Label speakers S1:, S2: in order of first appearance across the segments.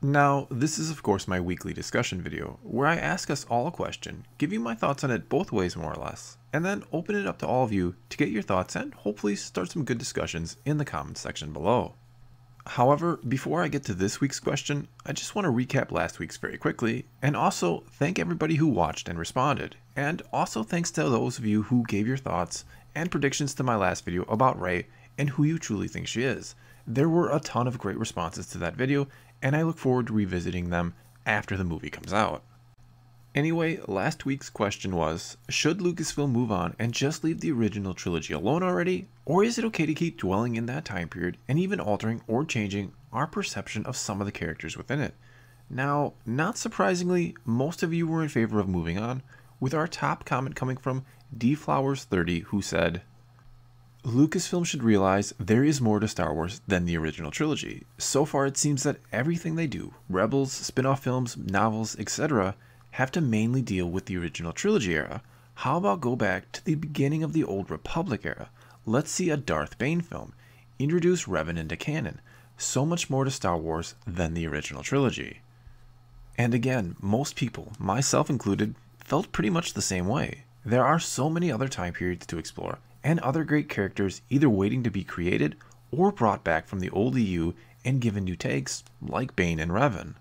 S1: Now, this is of course my weekly discussion video, where I ask us all a question, give you my thoughts on it both ways more or less, and then open it up to all of you to get your thoughts and hopefully start some good discussions in the comments section below. However, before I get to this week's question, I just want to recap last week's very quickly, and also thank everybody who watched and responded, and also thanks to those of you who gave your thoughts and predictions to my last video about Rey and who you truly think she is. There were a ton of great responses to that video, and I look forward to revisiting them after the movie comes out. Anyway, last week's question was, should Lucasfilm move on and just leave the original trilogy alone already? Or is it okay to keep dwelling in that time period and even altering or changing our perception of some of the characters within it? Now, not surprisingly, most of you were in favor of moving on, with our top comment coming from dflowers30, who said, Lucasfilm should realize there is more to Star Wars than the original trilogy. So far it seems that everything they do, Rebels, spin-off films, novels, etc., have to mainly deal with the original trilogy era. How about go back to the beginning of the Old Republic era? Let's see a Darth Bane film. Introduce Revan into canon. So much more to Star Wars than the original trilogy. And again, most people, myself included, felt pretty much the same way. There are so many other time periods to explore, and other great characters either waiting to be created or brought back from the old EU and given new takes, like Bane and Revan.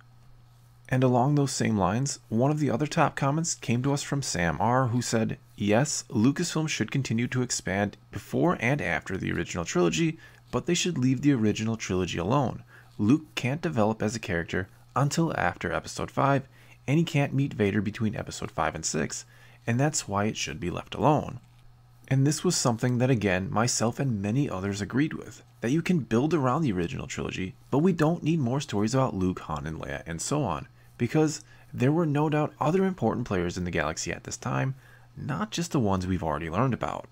S1: And along those same lines, one of the other top comments came to us from Sam R, who said, yes, Lucasfilm should continue to expand before and after the original trilogy, but they should leave the original trilogy alone. Luke can't develop as a character until after Episode 5, and he can't meet Vader between Episode 5 and 6, and that's why it should be left alone. And this was something that again, myself and many others agreed with, that you can build around the original trilogy, but we don't need more stories about Luke, Han, and Leia, and so on, because there were no doubt other important players in the galaxy at this time, not just the ones we've already learned about.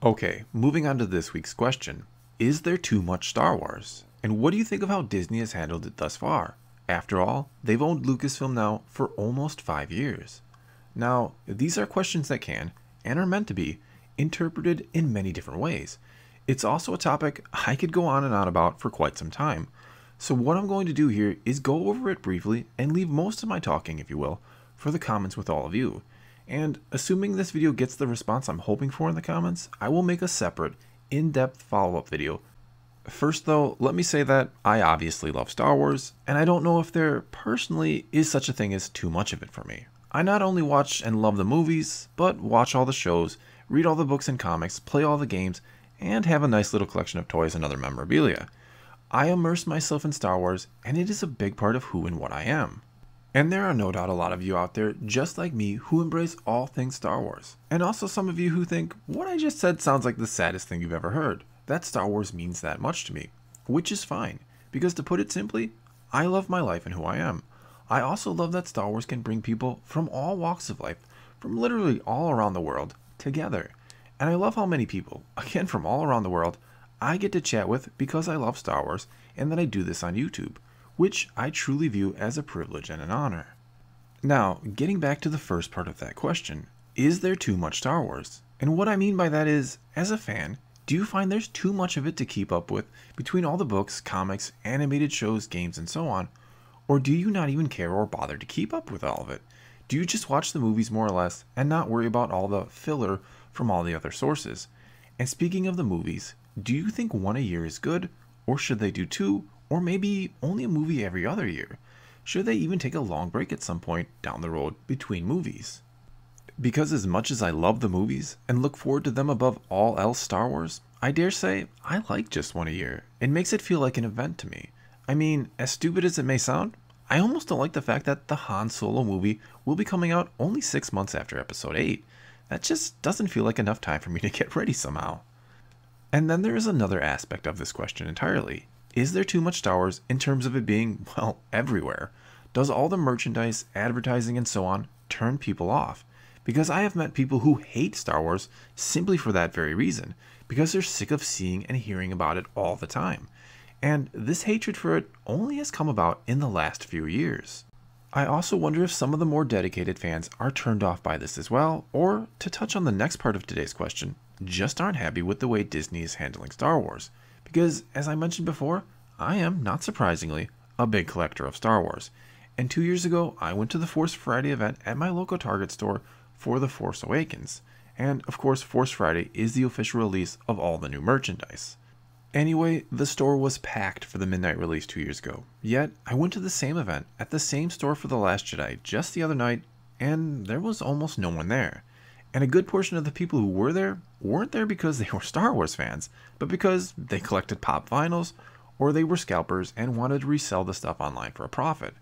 S1: Okay, moving on to this week's question. Is there too much Star Wars? And what do you think of how Disney has handled it thus far? After all, they've owned Lucasfilm now for almost 5 years. Now, these are questions that can, and are meant to be, interpreted in many different ways. It's also a topic I could go on and on about for quite some time. So what I'm going to do here is go over it briefly and leave most of my talking, if you will, for the comments with all of you. And assuming this video gets the response I'm hoping for in the comments, I will make a separate, in-depth follow-up video. First though, let me say that I obviously love Star Wars, and I don't know if there personally is such a thing as too much of it for me. I not only watch and love the movies, but watch all the shows, read all the books and comics, play all the games, and have a nice little collection of toys and other memorabilia. I immerse myself in Star Wars, and it is a big part of who and what I am. And there are no doubt a lot of you out there, just like me, who embrace all things Star Wars. And also some of you who think, what I just said sounds like the saddest thing you've ever heard. That Star Wars means that much to me. Which is fine, because to put it simply, I love my life and who I am. I also love that Star Wars can bring people from all walks of life, from literally all around the world, together. And I love how many people, again from all around the world, I get to chat with because I love Star Wars and that I do this on YouTube, which I truly view as a privilege and an honor. Now, getting back to the first part of that question, is there too much Star Wars? And what I mean by that is, as a fan, do you find there's too much of it to keep up with between all the books, comics, animated shows, games, and so on? Or do you not even care or bother to keep up with all of it? Do you just watch the movies more or less and not worry about all the filler from all the other sources? And speaking of the movies, do you think one a year is good? Or should they do two? Or maybe only a movie every other year? Should they even take a long break at some point down the road between movies? Because as much as I love the movies and look forward to them above all else Star Wars, I dare say I like just one a year. It makes it feel like an event to me. I mean, as stupid as it may sound, I almost don't like the fact that the Han Solo movie will be coming out only 6 months after Episode 8. That just doesn't feel like enough time for me to get ready somehow. And then there is another aspect of this question entirely. Is there too much Star Wars in terms of it being, well, everywhere? Does all the merchandise, advertising, and so on turn people off? Because I have met people who hate Star Wars simply for that very reason, because they're sick of seeing and hearing about it all the time. And this hatred for it only has come about in the last few years. I also wonder if some of the more dedicated fans are turned off by this as well, or, to touch on the next part of today's question, just aren't happy with the way Disney is handling Star Wars. Because, as I mentioned before, I am, not surprisingly, a big collector of Star Wars. And 2 years ago, I went to the Force Friday event at my local Target store for The Force Awakens. And of course, Force Friday is the official release of all the new merchandise. Anyway, the store was packed for the midnight release 2 years ago. Yet, I went to the same event at the same store for The Last Jedi just the other night, and there was almost no one there. And a good portion of the people who were there weren't there because they were Star Wars fans, but because they collected pop vinyls, or they were scalpers and wanted to resell the stuff online for a profit.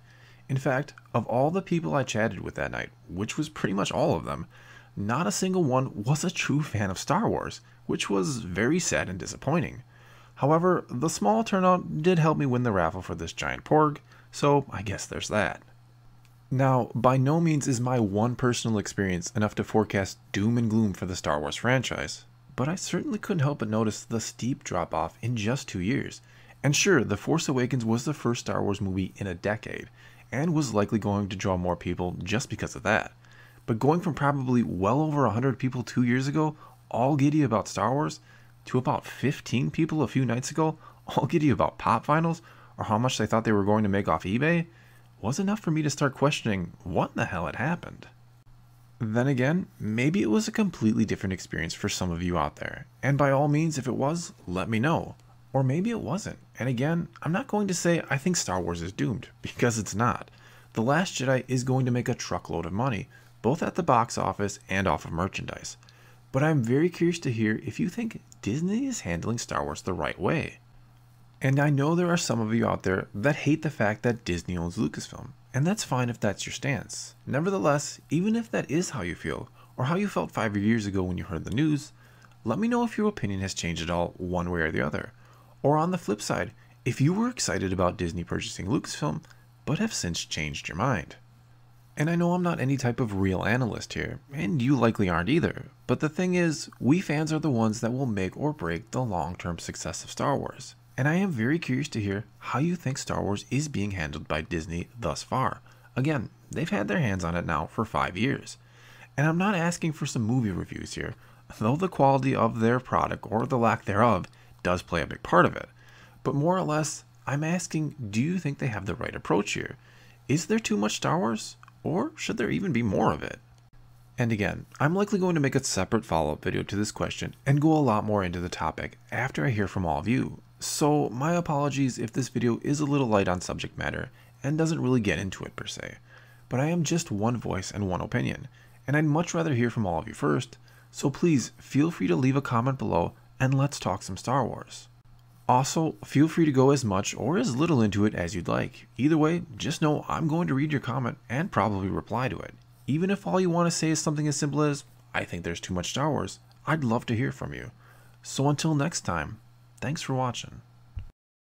S1: In fact, of all the people I chatted with that night, which was pretty much all of them, not a single one was a true fan of Star Wars, which was very sad and disappointing. However, the small turnout did help me win the raffle for this giant porg, so I guess there's that. Now, by no means is my one personal experience enough to forecast doom and gloom for the Star Wars franchise, but I certainly couldn't help but notice the steep drop-off in just 2 years. And sure, The Force Awakens was the first Star Wars movie in a decade, and was likely going to draw more people just because of that. But going from probably well over 100 people 2 years ago, all giddy about Star Wars, to about 15 people a few nights ago, all giddy about pop vinyls, or how much they thought they were going to make off eBay, was enough for me to start questioning what the hell had happened. Then again, maybe it was a completely different experience for some of you out there, and by all means, if it was, let me know. Or maybe it wasn't, and again, I'm not going to say I think Star Wars is doomed, because it's not. The Last Jedi is going to make a truckload of money, both at the box office and off of merchandise. But I'm very curious to hear if you think Disney is handling Star Wars the right way. And I know there are some of you out there that hate the fact that Disney owns Lucasfilm, and that's fine if that's your stance. Nevertheless, even if that is how you feel, or how you felt 5 years ago when you heard the news, let me know if your opinion has changed at all one way or the other. Or on the flip side, if you were excited about Disney purchasing Lucasfilm, but have since changed your mind. And I know I'm not any type of real analyst here, and you likely aren't either, but the thing is, we fans are the ones that will make or break the long-term success of Star Wars. And I am very curious to hear how you think Star Wars is being handled by Disney thus far. Again, they've had their hands on it now for 5 years. And I'm not asking for some movie reviews here, though the quality of their product, or the lack thereof, does play a big part of it. But more or less, I'm asking, do you think they have the right approach here? Is there too much Star Wars? Or should there even be more of it? And again, I'm likely going to make a separate follow-up video to this question and go a lot more into the topic after I hear from all of you. So my apologies if this video is a little light on subject matter and doesn't really get into it per se. But I am just one voice and one opinion, and I'd much rather hear from all of you first, so please feel free to leave a comment below and let's talk some Star Wars. Also, feel free to go as much or as little into it as you'd like. Either way, just know I'm going to read your comment and probably reply to it. Even if all you want to say is something as simple as, I think there's too much Star Wars, I'd love to hear from you. So until next time, thanks for watching.